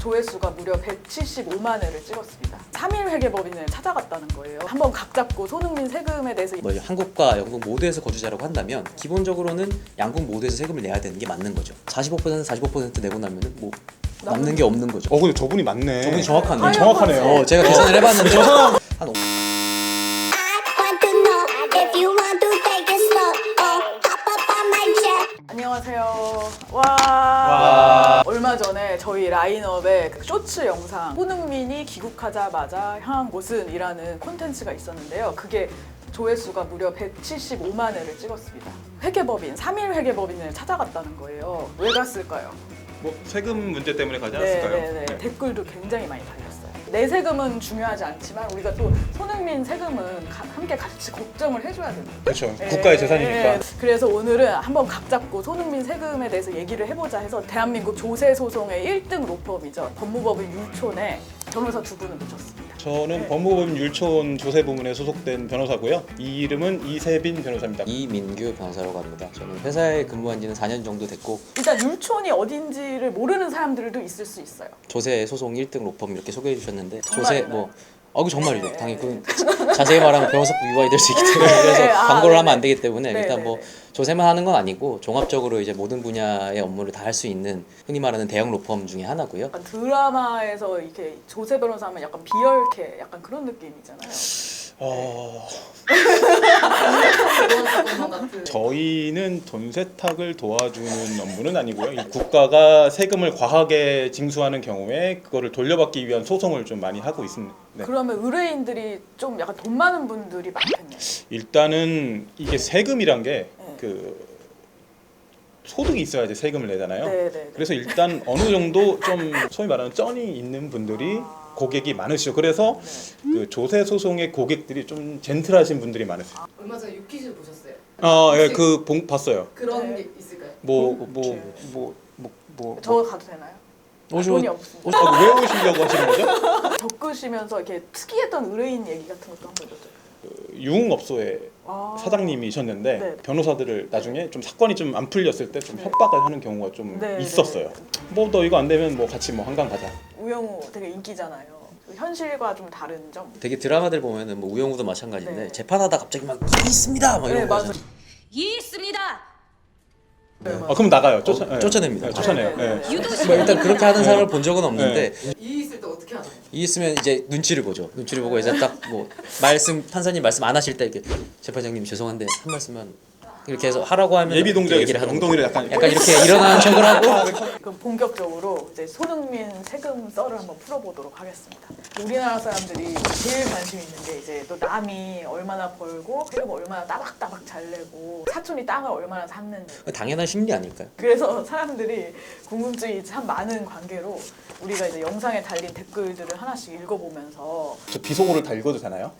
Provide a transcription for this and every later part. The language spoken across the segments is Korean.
조회수가 무려 175만 회를 찍었습니다. 3일 회계법인을 찾아갔다는 거예요. 한번 각 잡고 손흥민 세금에 대해서 뭐 한국과 영국 모두에서 거주자라고 한다면 기본적으로는 양국 모두에서 세금을 내야 되는 게 맞는 거죠. 45% 내고 나면은 뭐 남는 게 없는 거죠. 근데 저분이 맞네. 저분이 정확하네요. 정확하네요. 제가 계산을 해봤는데 한 안녕하세요. 와. 얼마 전에 저희 라인업에 쇼츠 영상 손흥민이 귀국하자마자 향한 곳은 이라는 콘텐츠가 있었는데요. 그게 조회수가 무려 175만 회를 찍었습니다. 회계법인, 3일 회계법인을 찾아갔다는 거예요. 왜 갔을까요? 뭐 세금 문제 때문에 가지 않았을까요? 네. 댓글도 굉장히 많이 달렸어요. 내 세금은 중요하지 않지만 우리가 또 손흥민 세금은 함께 같이 걱정을 해줘야 됩니다. 그렇죠. 국가의 재산이니까. 그래서 오늘은 한번 각 잡고 손흥민 세금에 대해서 얘기를 해보자 해서 대한민국 조세 소송의 1등 로펌이죠. 법무법인 율촌에 변호사 두 분을 모셨습니다. 저는 법무법인 율촌 조세부문에 소속된 변호사고요. 이 이름은 이세빈 변호사입니다. 이민규 변호사라고 합니다. 저는 회사에 근무한 지는 4년 정도 됐고 일단 율촌이 어딘지를 모르는 사람들도 있을 수 있어요. 조세 소송 1등 로펌 이렇게 소개해 주셨는데 정말이나요? 정말이죠. 네. 당연히 자세히 말하면 변호사법 위반이 될 수 있기 때문에 그래서 광고를 하면 안 되기 때문에 네, 일단 네, 뭐 네. 조세만 하는 건 아니고 종합적으로 이제 모든 분야의 업무를 다 할 수 있는 흔히 말하는 대형 로펌 중에 하나고요. 약간 드라마에서 이렇게 조세 변호사하면 약간 비열케 약간 그런 느낌이잖아요. 저희는 돈 세탁을 도와주는 업무는 아니고요. 이 국가가 세금을 과하게 징수하는 경우에 그거를 돌려받기 위한 소송을 좀 많이 하고 있습니다. 네. 그러면 의뢰인들이 좀 약간 돈 많은 분들이 많겠네요. 일단은 이게 세금이란 게 네. 그 소득이 있어야지 세금을 내잖아요. 네. 그래서 일단 어느 정도 좀 소위 말하는 쩐이 있는 분들이 고객이 많으시죠. 그래서 그 조세 소송의 고객들이 좀 젠틀하신 분들이 많으세요. 얼마 전에 유퀴즈 보셨어요? 예, 봤어요. 그런 네. 게 있을까요? 저 가도 되나요? 오죠. 돈이 없습니다. 왜 오시려고 하시는 거죠? 겪으시면서 이렇게 특이했던 의뢰인 얘기 같은 것도 한번 여쭤요. 유흥업소에 사장님이셨는데 네. 변호사들을 나중에 좀 사건이 좀 안 풀렸을 때 좀 협박을 하는 경우가 좀 네, 있었어요. 뭐 너 이거 안 되면 뭐 같이 뭐 한강 가자. 우영우 되게 인기잖아요. 현실과 좀 다른 점. 되게 드라마들 보면은 뭐 우영우도 마찬가지인데 네. 재판하다 갑자기 막 이 있습니다 막 이런 네, 거 맞아요. 하잖아요. 있습니다. 그럼 나가요. 쫓아냅니다. 네, 쫓아내요. 네. 네. 뭐 일단 그렇게 하는 사람을 본 적은 없는데 이 있을 때 어떻게 하나요? 이 있으면 이제 눈치를 보죠. 눈치를 보고 이제 딱 뭐 판사님 말씀 안 하실 때 이렇게 재판장님 죄송한데 한 말씀만 이렇게 해서 하라고 하면 예비 동작에서 얘기를 하는 엉덩이를 거죠. 약간 이렇게 일어나는 척을 하고 그럼 본격적으로 이제 손흥민 세금 썰을 한번 풀어보도록 하겠습니다. 우리나라 사람들이 제일 관심 있는 게 이제 또 남이 얼마나 벌고 세금 얼마나 따박따박 잘 내고 사촌이 땅을 얼마나 샀는지. 당연한 심리 아닐까요? 그래서 사람들이 궁금증이 참 많은 관계로 우리가 이제 영상에 달린 댓글들을 하나씩 읽어보면서 저 비속어를 다 읽어도 되나요?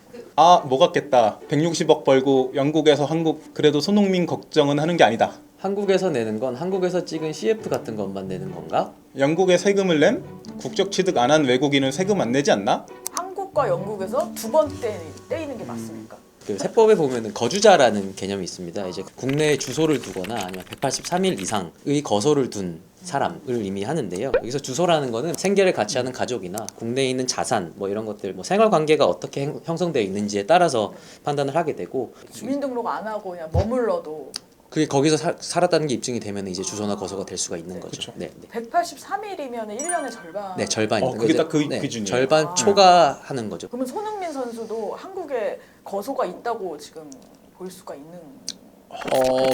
뭐 같겠다. 160억 벌고 영국에서 한국 그래도 손흥민 걱정은 하는 게 아니다. 한국에서 내는 건 한국에서 찍은 CF 같은 것만 내는 건가? 영국에 세금을 낸 국적 취득 안 한 외국인은 세금 안 내지 않나? 한국과 영국에서 두 번 떼이는 게 맞습니까? 그 세법에 보면은 거주자라는 개념이 있습니다. 이제 국내에 주소를 두거나 아니면 183일 이상의 거소를 둔 사람을 의미하는데요. 여기서 주소라는 거는 생계를 같이 하는 가족이나 국내에 있는 자산 뭐 이런 것들 뭐 생활 관계가 어떻게 형성되어 있는지에 따라서 판단을 하게 되고 주민등록 안 하고 그냥 머물러도 그게 거기서 살았다는 게 입증이 되면 이제 주소나 거소가 될 수가 있는 거죠. 네. 183일이면 1년의 절반. 네, 절반입니다. 그게 딱 그 네, 기준이에요. 절반 초과하는 거죠. 그러면 손흥민 선수도 한국에 거소가 있다고 지금 볼 수가 있는.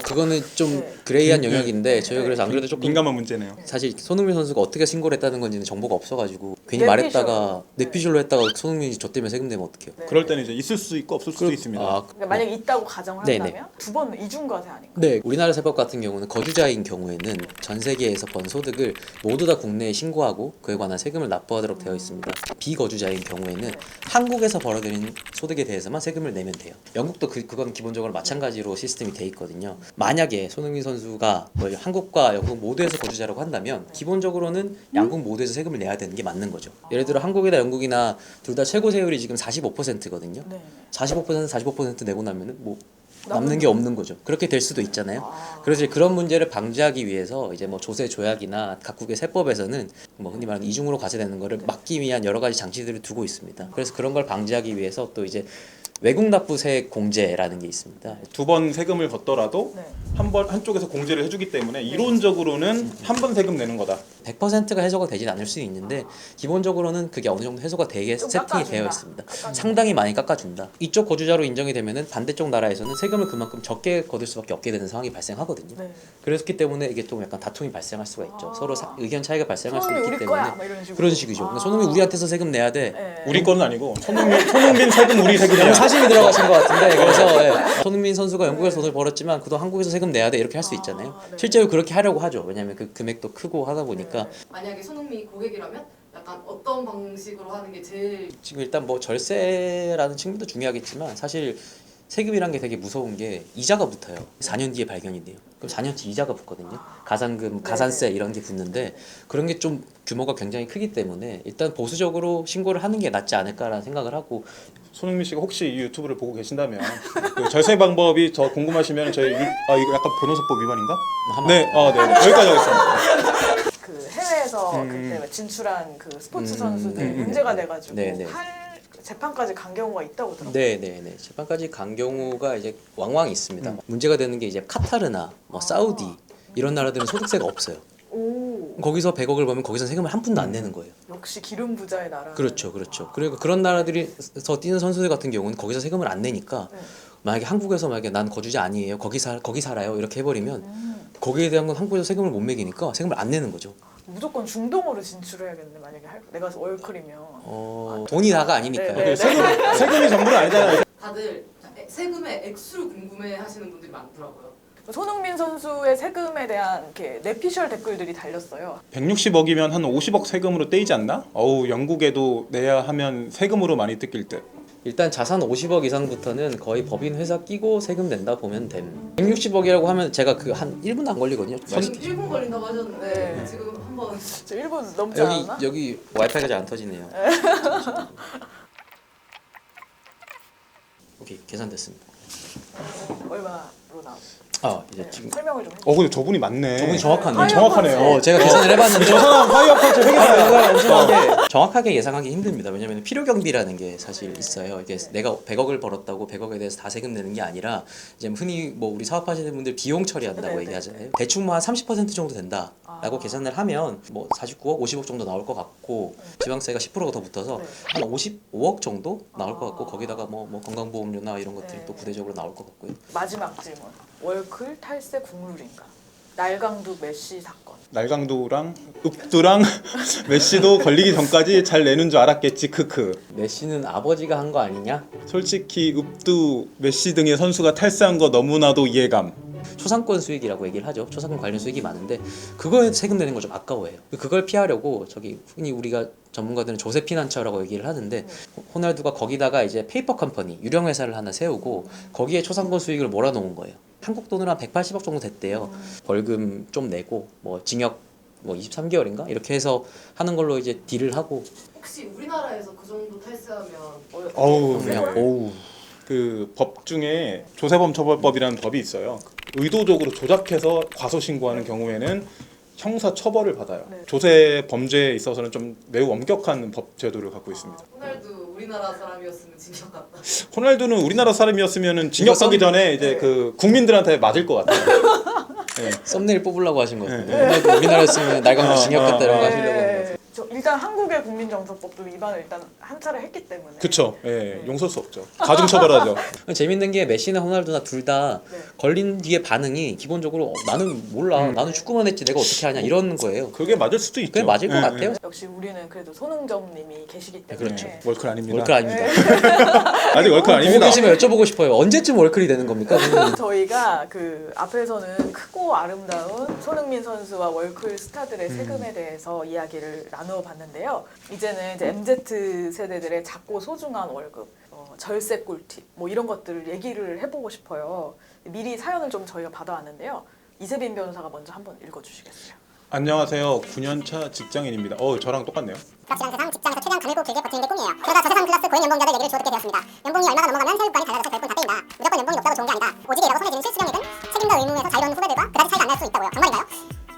그거는 좀 네. 그레이한 영역인데 저희가 네. 그래서 안 그래도 조금 민감한 문제네요. 사실 손흥민 선수가 어떻게 신고를 했다는 건지는 정보가 없어가지고 괜히 뇌피셜. 말했다가 네. 뇌피셜로 했다가 손흥민이 저 때문에 세금 내면 어떡해요? 네. 그럴 때는 이제 있을 수 있고 없을 수도 있습니다. 그러니까 만약에 있다고 가정을 네네. 한다면 두 번 이중과세 아닌가? 네, 우리나라 세법 같은 경우는 거주자인 경우에는 전 세계에서 번 소득을 모두 다 국내에 신고하고 그에 관한 세금을 납부하도록 되어 있습니다. 비거주자인 경우에는 한국에서 벌어들인 소득에 대해서만 세금을 내면 돼요. 영국도 그건 기본적으로 마찬가지로 시스템이 돼 있거든요. 만약에 손흥민 선수가 뭐 한국과 영국 모두에서 거주자라고 한다면 기본적으로는 양국 모두에서 세금을 내야 되는 게 맞는 거죠. 예를 들어 한국이나 영국이나 둘 다 최고 세율이 지금 45%거든요. 네. 45% 내고 나면은 뭐 남는 게 없는 거죠. 그렇게 될 수도 있잖아요. 그래서 이제 그런 문제를 방지하기 위해서 이제 뭐 조세 조약이나 각국의 세법에서는 뭐 흔히 말하는 이중으로 과세되는 거를 막기 위한 여러 가지 장치들을 두고 있습니다. 그래서 그런 걸 방지하기 위해서 또 이제 외국 납부세 공제라는 게 있습니다. 2번 세금을 걷더라도 네. 한쪽에서 공제를 해주기 때문에 이론적으로는 한 번 세금 내는 거다. 100%가 해소가 되진 않을 수 있는데 기본적으로는 그게 어느 정도 해소가 되게 좀 세팅이 깎아준다. 되어 있습니다. 상당히 많이 깎아준다. 이쪽 거주자로 인정이 되면은 반대쪽 나라에서는 세금을 그만큼 적게 거둘 수밖에 없게 되는 상황이 발생하거든요. 네. 그렇기 때문에 이게 좀 약간 다툼이 발생할 수가 있죠. 서로 의견 차이가 발생할 수 손흥민 있기 우리 때문에 거야 막 이런 식으로. 그런 식이죠. 그러니까 손흥민 우리한테서 세금 내야 돼. 네. 우리 거는 아니고 손흥민 세금 우리 세금이야. 너무 사심이 들어가신 것 같은데 그래서 예, 손흥민 선수가 영국에서 돈을 벌었지만 그도 한국에서 세금 내야 돼 이렇게 할 수 있잖아요. 네. 실제로 그렇게 하려고 하죠. 왜냐하면 그 금액도 크고 하다 보니까 만약에 손흥민이 고객이라면 약간 어떤 방식으로 하는 게 제일 지금 일단 뭐 절세라는 측면도 중요하겠지만 사실 세금이란 게 되게 무서운 게 이자가 붙어요. 4년 뒤에 발견이 돼요. 그럼 4년치 이자가 붙거든요. 가산금, 가산세 이런 게 붙는데 그런 게 좀 규모가 굉장히 크기 때문에 일단 보수적으로 신고를 하는 게 낫지 않을까라는 생각을 하고 손흥민 씨가 혹시 이 유튜브를 보고 계신다면 그 절세 방법이 더 궁금하시면 저희 이거 약간 변호사법 위반인가? 한번 네, 네, 여기까지 하겠습니다. 그 해외에서 그때 진출한 그 스포츠 선수들 문제가 돼가지고 네네. 재판까지 간 경우가 있다고 들었어요. 네네네. 재판까지 간 경우가 이제 왕왕 있습니다. 문제가 되는 게 이제 카타르나 뭐 사우디 이런 나라들은 소득세가 없어요. 오, 거기서 100억을 벌면 거기서 세금을 한 푼도 안 내는 거예요. 역시 기름 부자의 나라. 그렇죠, 그렇죠. 그리고 그런 나라들에서 뛰는 선수들 같은 경우는 거기서 세금을 안 내니까 네. 만약에 한국에서 난 거주자 아니에요, 거기 살아요 이렇게 해버리면 거기에 대한 건 한국에서 세금을 못 매기니까 세금을 안 내는 거죠. 무조건 중동으로 진출해야겠네. 만약에 내가 월클이면. 돈이 다가 아니니까요. 네, 네. 세금이 전부는 아니잖아요. 다들 세금의 액수를 궁금해하시는 분들이 많더라고요. 손흥민 선수의 세금에 대한 이렇게 내피셜 댓글들이 달렸어요. 160억이면 한 50억 세금으로 떼이지 않나? 어우, 영국에도 내야 하면 세금으로 많이 뜯길 듯. 일단 자산 50억 이상부터는 거의 법인 회사 끼고 세금 낸다 보면 됨. 160억이라고 하면 제가 그 한 1분도 안 걸리거든요. 지금 1분 걸린다고 하셨는데 네. 지금 한번 저 1분 넘지 않았나? 여기 와이파이가 잘 안 터지네요. 오케이, 계산됐습니다. 얼마로 나오죠? 이제 지금 설명을 좀 해주세요. 근데 저분이 맞네. 저분이 정확하네요. 정확하네요. 제가 계산을 해봤는데 저 사람 파이어 펀치 회계사예요. 엄청나게 정확하게 예상하기 힘듭니다. 왜냐하면 필요 경비라는 게 사실 있어요. 이게 내가 100억을 벌었다고 100억에 대해서 다 세금 내는 게 아니라 이제 흔히 뭐 우리 사업하시는 분들 비용 처리한다고 네네. 얘기하잖아요. 대충 뭐 한 30% 정도 된다라고 계산을 하면 뭐 49억, 50억 정도 나올 것 같고 지방세가 10%가 더 붙어서 네. 한 55억 정도 나올 것 같고 거기다가 뭐 건강보험료나 이런 것들이 네. 또 부대적으로 나올 것 같고요. 마지막 질문. 월클 탈세 국룰인가? 날강도 메시 사건. 날강도랑 읍두랑 메시도 걸리기 전까지 잘 내는 줄 알았겠지. 크크. 메시는 아버지가 한 거 아니냐? 솔직히 읍두, 메시 등의 선수가 탈세한 거 너무나도 이해감. 초상권 수익이라고 얘기를 하죠. 초상권 관련 수익이 많은데 그거에 세금 내는 거 좀 아까워해요. 그걸 피하려고 흔히 우리가 전문가들은 조세 피난처라고 얘기를 하는데 호날두가 거기다가 이제 페이퍼 컴퍼니 유령 회사를 하나 세우고 거기에 초상권 수익을 몰아놓은 거예요. 한국 돈으로 한 180억 정도 됐대요. 벌금 좀 내고 뭐 징역 뭐 23개월인가 이렇게 해서 하는 걸로 이제 딜을 하고 혹시 우리나라에서 그 정도 탈세하면 어우, 그냥 오우 그 법 중에 조세범처벌법이라는 법이 있어요. 의도적으로 조작해서 과소 신고하는 경우에는 형사 처벌을 받아요. 네. 조세 범죄에 있어서는 좀 매우 엄격한 법 제도를 갖고 있습니다. 호날두 우리나라 사람이었으면 징역 같다. 호날두는 우리나라 사람이었으면은 징역 가기 전에 이제 네. 그 국민들한테 맞을 것 같아요. 썸네일 뽑으려고 하신 것 같은데 호날두 우리나라였으면 날강도 징역 같다 이런 거 하시려고 하는 것 같아요. 저 일단 한국의 국민정서법도 위반을 일단 한 차례 했기 때문에. 그쵸? 예, 용서할 수 없죠. 가중 처벌하죠. 재밌는 게 메시나 호날두나 둘 다 네. 걸린 뒤에 반응이 기본적으로 나는 몰라 나는 축구만 했지 내가 어떻게 하냐 이런 거예요. 그게 맞을 수도 있죠. 그게 맞을 것 예, 같아요. 역시 우리는 그래도 손흥정님이 계시기 때문에. 그렇죠. 월클 아닙니다. 월클 아닙니다. 아직 월클 보고 아닙니다. 계시면 여쭤보고 싶어요. 언제쯤 월클이 되는 겁니까? 저희가 그 앞에서는 크고 아름다운 손흥민 선수와 월클 스타들의 세금에 대해서 이야기를 나누어 봤는데요. 이제는 이제 MZ 세대들의 작고 소중한 월급, 절세 꿀팁 뭐 이런 것들을 얘기를 해보고 싶어요. 미리 사연을 좀 저희가 받아왔는데요. 이세빈 변호사가 먼저 한번 읽어주시겠어요? 안녕하세요. 9년차 직장인입니다. 저랑 똑같네요. 불확실한 세상, 직장에서 최대한 감을 고 길게 버티는 게 꿈이에요. 그러다 저세상 클래스 고용 연봉자들 얘기를 주워 듣게 되었습니다. 연봉이 얼마가 넘어가면 세율관이 달라져서 별풍 다 떼인다. 무조건 연봉이 높다고 좋은 게 아니다. 오직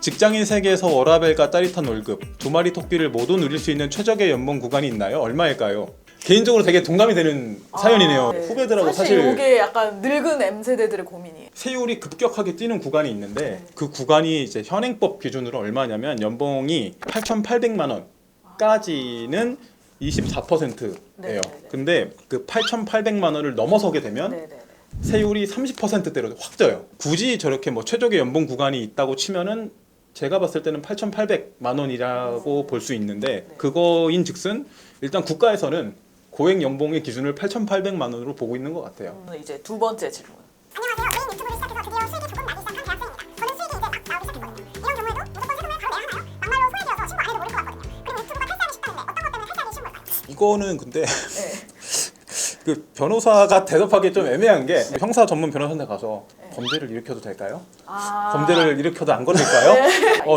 직장인 세계에서 워라밸과 따뜻한 월급, 두 마리 토끼를 모두 누릴 수 있는 최적의 연봉 구간이 있나요? 얼마일까요? 개인적으로 되게 동감이 되는 사연이네요. 네. 후배들하고 사실 사실 이게 약간 늙은 M세대들의 고민이에요. 세율이 급격하게 뛰는 구간이 있는데 그 구간이 이제 현행법 기준으로 얼마냐면 연봉이 8,800만 원까지는 24%예요. 네네네. 근데 그 8,800만 원을 넘어서게 되면 네네네. 세율이 30%대로 확 쪄요. 굳이 저렇게 뭐 최적의 연봉 구간이 있다고 치면은 제가 봤을 때는 8,800만 원이라고 볼 수 있는데 그거인 즉슨 일단 국가에서는 고액 연봉의 기준을 8,800만 원으로 보고 있는 것 같아요. 이제 두 번째 질문. 안녕하세요. 개인 유튜브를 시작해서 드디어 수익이 조금 나기 시작한 대학생입니다. 저는 수익이 이제 막 나오기 시작했거든요. 이런 경우에도 무조건 세금을 바로 내야 하나요? 막말로 소외되어서 신고 안 해도 모를 것 같거든요. 그리고 유튜브가 탈세하기 쉽다는데 어떤 것 때문에 탈세하기 쉬운 걸까요? 이거는 근데 네. 그 변호사가 대답하기 좀 애매한 게 형사 전문 변호사한테 가서 범죄를 일으켜도 될까요? 범죄를 일으켜도 안 걸릴까요?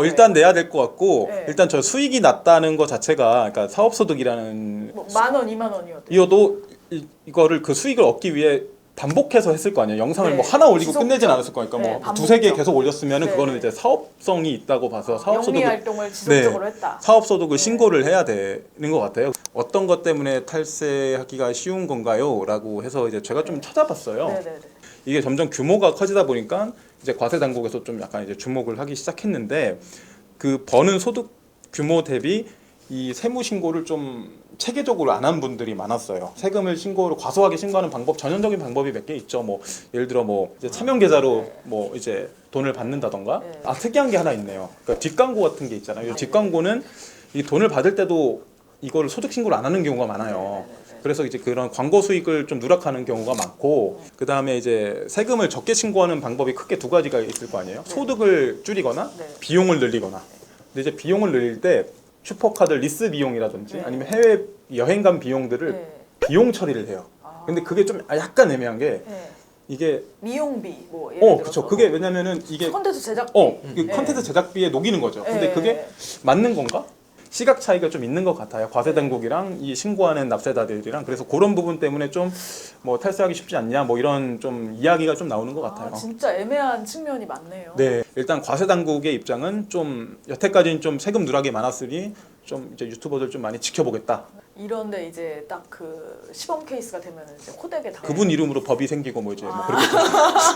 일단 내야 될 것 같고 네. 일단 저 수익이 낮다는 것 자체가 그러니까 사업소득이라는 뭐 10,000원, 20,000원이어도. 이어도 이거를 그 수익을 얻기 위해 반복해서 했을 거 아니에요. 영상을 네. 뭐 하나 올리고 지속적. 끝내진 않았을 거니까 네, 뭐 반복적. 두세 개 계속 올렸으면은 네. 그거는 이제 사업성이 있다고 봐서 영리 사업소득을 활동을 지속적으로 했다. 사업소득을 신고를 해야 되는 것 같아요. 어떤 것 때문에 탈세하기가 쉬운 건가요? 라고 해서 이제 제가 좀 찾아봤어요. 네네네. 이게 점점 규모가 커지다 보니까 이제 과세 당국에서 좀 약간 이제 주목을 하기 시작했는데 그 버는 소득 규모 대비 이 세무 신고를 좀 체계적으로 안 한 분들이 많았어요. 세금을 과소하게 신고하는 방법, 전형적인 방법이 몇 개 있죠. 뭐 예를 들어 뭐 이제 차명 계좌로 뭐 이제 돈을 받는다던가. 네. 특이한 게 하나 있네요. 그러니까 뒷광고 같은 게 있잖아요. 이 뒷광고는 이 돈을 받을 때도 이거를 소득 신고를 안 하는 경우가 많아요. 그래서 이제 그런 광고 수익을 좀 누락하는 경우가 많고, 그 다음에 이제 세금을 적게 신고하는 방법이 크게 두 가지가 있을 거 아니에요. 소득을 줄이거나 네. 비용을 늘리거나. 근데 이제 비용을 늘릴 때 슈퍼카드 리스 비용이라든지 네. 아니면 해외 여행 간 비용들을 네. 비용 처리를 해요. 근데 그게 좀 약간 애매한 게 네. 이게 미용비 뭐 예를 들어서 그렇죠. 그게 왜냐면은 이게 콘텐츠 제작비. 그 컨텐츠 제작비에 녹이는 거죠. 근데 네. 그게 맞는 건가? 시각 차이가 좀 있는 것 같아요. 과세 당국이랑 이 신고하는 납세자들이랑. 그래서 그런 부분 때문에 좀 뭐 탈세하기 쉽지 않냐 뭐 이런 좀 이야기가 좀 나오는 것 같아요. 진짜 애매한 측면이 많네요. 네, 일단 과세 당국의 입장은 좀 여태까지는 좀 세금 누락이 많았으니 좀 이제 유튜버들 좀 많이 지켜보겠다. 이런데 이제 딱 그 시범 케이스가 되면 이제 코덱에 다. 그분 이름으로 법이 생기고 뭐 이제 뭐 그렇게.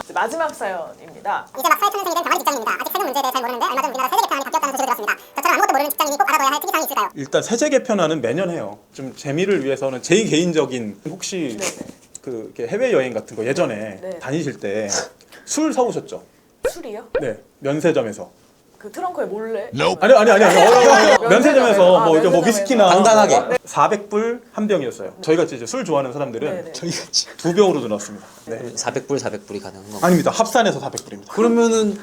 이제 마지막 사연입니다. 이제 막 사회초년생이 된 병아리 직장인입니다. 아직 세금 문제에 대해 잘 모르는데 얼마 전 우리나라 세제 개편안이 바뀌었다는 소식을 들었습니다. 저처럼 아무것도 모르는 직장인이 꼭 알아둬야 할 특이사항이 있을까요? 일단 세제 개편안은 매년 해요. 좀 재미를 위해서는 제 개인적인 혹시 네네. 그 이렇게 해외 여행 같은 거 예전에 네. 다니실 때 술 사오셨죠? 술이요? 네, 면세점에서. 그 트렁크에 몰래. 아니. 면세점에서 뭐 이게 뭐 면세점에서. 위스키나 간단하게. 뭐 400불 한 병이었어요. 저희가 이제 술 좋아하는 사람들은 네네. 저희가 두 병으로 들었습니다. 네. 400불이 가능한 거. 아닙니다. 합산해서 400불입니다. 그러면은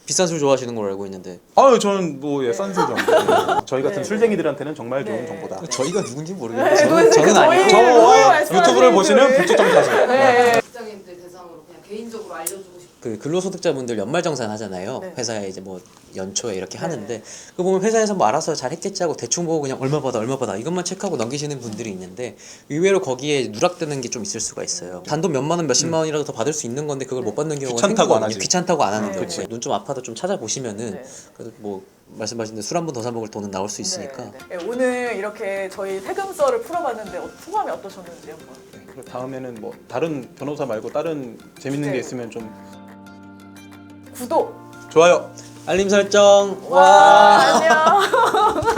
비싼 술 좋아하시는 걸로 알고 있는데 저는 뭐 싼 술 좋아합니다. 저희 같은 네. 술쟁이들한테는 정말 좋은 네. 정보다. 저희가 누군지 네, 모르겠어요. 도대체 저는 아니에요. 저희를 뭐 저 말씀하시는 유튜브를 보시는 거예요? 불특정 다수. 네. 직장인들 대상으로 그냥 개인적으로 알려주고 싶은 그 근로소득자분들 연말정산 하잖아요. 네. 회사에 이제 뭐 연초에 이렇게 네. 하는데 그 보면 회사에서 뭐 알아서 잘 했겠지 하고 대충 보고 그냥 얼마 받아 이것만 체크하고 넘기시는 분들이 있는데 의외로 거기에 누락되는 게 좀 있을 수가 있어요. 단돈 몇만 원 몇십만 원이라도 더 받을 수 있는 건데 그걸 못 받는 경우가 귀찮다고 안 생기거든요. 하지. 귀찮다고 안 하는 네. 경우에 눈 좀 아파도 좀 찾아보시면은 네. 그래도 뭐 말씀하신 대로 술 한 번 더 사 먹을 돈은 나올 수 있으니까. 네, 네. 오늘 이렇게 저희 세금썰을 풀어봤는데 소감이 어떠셨는지 한번. 그리고 다음에는 뭐 다른 변호사 말고 다른 재밌는 네. 게 있으면 좀 구독. 좋아요. 알림 설정. 와 안녕.